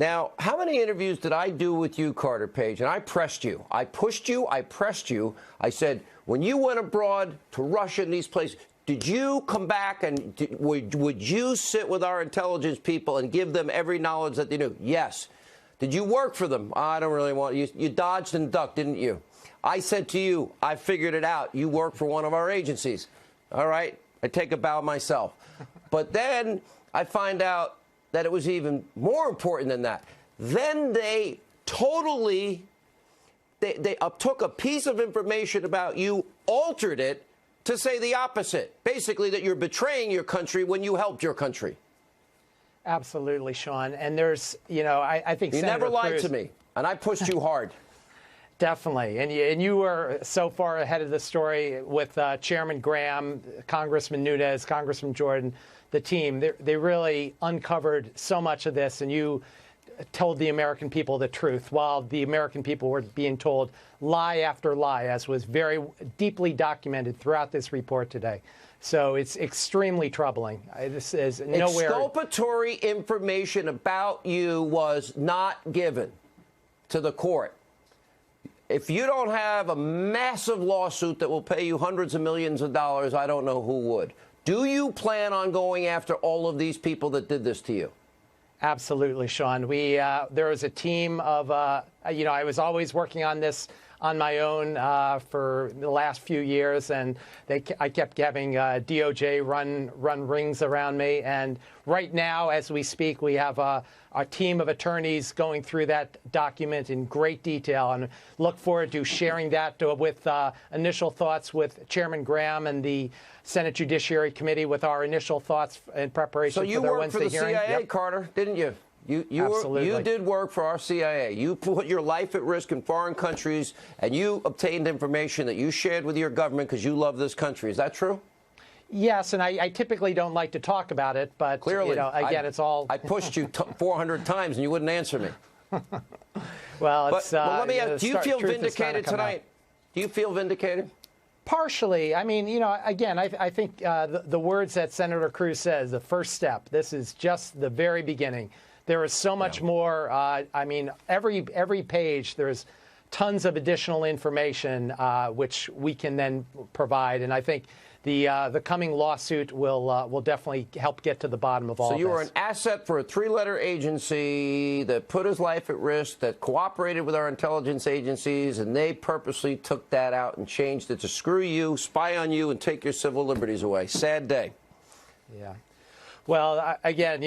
Now, how many interviews did I do with you, Carter Page? And I pressed you. I pushed you. I pressed you. I said, when you went abroad to Russia and these places, did you come back and would you sit with our intelligence people and give them every knowledge that they knew? Yes. Did you work for them? I don't really want you. You dodged and ducked, didn't you? I said to you, I figured it out. You work for one of our agencies. All right. I take a bow myself. But then I find out that it was even more important than that. Then they totally took a piece of information about you, altered it to say the opposite. Basically, that you're betraying your country when you helped your country. Absolutely, Sean. And there's, I think you Senator never lied Cruz, to me, and I pushed you hard. Definitely. And you were so far ahead of the story with Chairman Graham, Congressman Nunes, Congressman Jordan, the team. They really uncovered so much of this, and you told the American people the truth while the American people were being told lie after lie, as was very deeply documented throughout this report today. So it's extremely troubling. This is nowhere. Exculpatory information about you was not given to the court. If you don't have a massive lawsuit that will pay you hundreds of millions of dollars, I don't know who would. Do you plan on going after all of these people that did this to you? Absolutely, Sean. There was a team of, I was always working on this on my own for the last few years, and I kept having DOJ run rings around me. And right now, as we speak, we have a team of attorneys going through that document in great detail, and look forward to sharing that with initial thoughts with Chairman Graham and the Senate Judiciary Committee with our initial thoughts in preparation for their Wednesday hearing. So you worked for the CIA, Yep. Carter, didn't you? You did work for our CIA. You put your life at risk in foreign countries, and you obtained information that you shared with your government because you love this country. Is that true? Yes, and I typically don't like to talk about it, but clearly, again, it's all. I pushed you 400 times, and you wouldn't answer me. Well, it's. But let me ask: do you feel vindicated tonight? Do you feel vindicated? Partially. I mean, again, I think the words that Senator Cruz says, the first step. This is just the very beginning. There is so much more. I mean, every page, there's tons of additional information which we can then provide, and I think the coming lawsuit will definitely help get to the bottom of all this. So you were an asset for a three-letter agency that put his life at risk, that cooperated with our intelligence agencies, and they purposely took that out and changed it to screw you, spy on you, and take your civil liberties away. Sad day. Yeah. Well, again,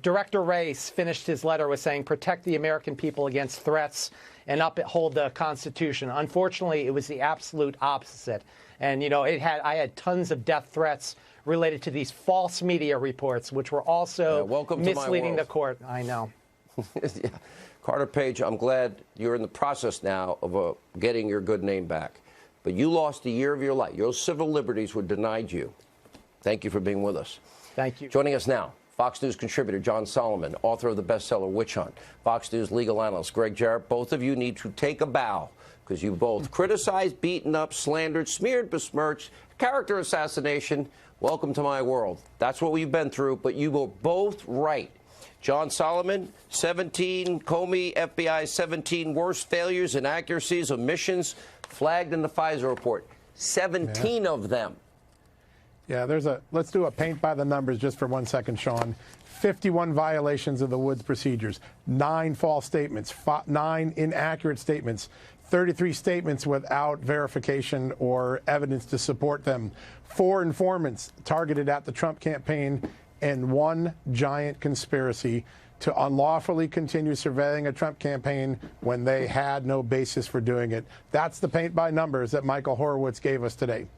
Director Race finished his letter with saying, protect the American people against threats and uphold the Constitution. Unfortunately, it was the absolute opposite. And, I had tons of death threats related to these false media reports, which were also misleading the court. I know. Yeah. Carter Page, I'm glad you're in the process now of getting your good name back. But you lost a year of your life. Your civil liberties were denied you. Thank you for being with us. Thank you. Joining us now, Fox News contributor John Solomon, author of the bestseller Witch Hunt, Fox News legal analyst Greg Jarrett. Both of you need to take a bow because you both criticized, beaten up, slandered, smeared, besmirched, character assassination. Welcome to my world. That's what we've been through, but you were both right. John Solomon, 17, Comey, FBI, 17 worst failures, inaccuracies, omissions flagged in the FISA report. 17 of them. Yeah, let's do a paint by the numbers just for 1 second, Sean. 51 violations of the Woods procedures, 9 false statements, 9 inaccurate statements, 33 statements without verification or evidence to support them, 4 informants targeted at the Trump campaign, and 1 giant conspiracy to unlawfully continue surveilling a Trump campaign when they had no basis for doing it. That's the paint by numbers that Michael Horowitz gave us today.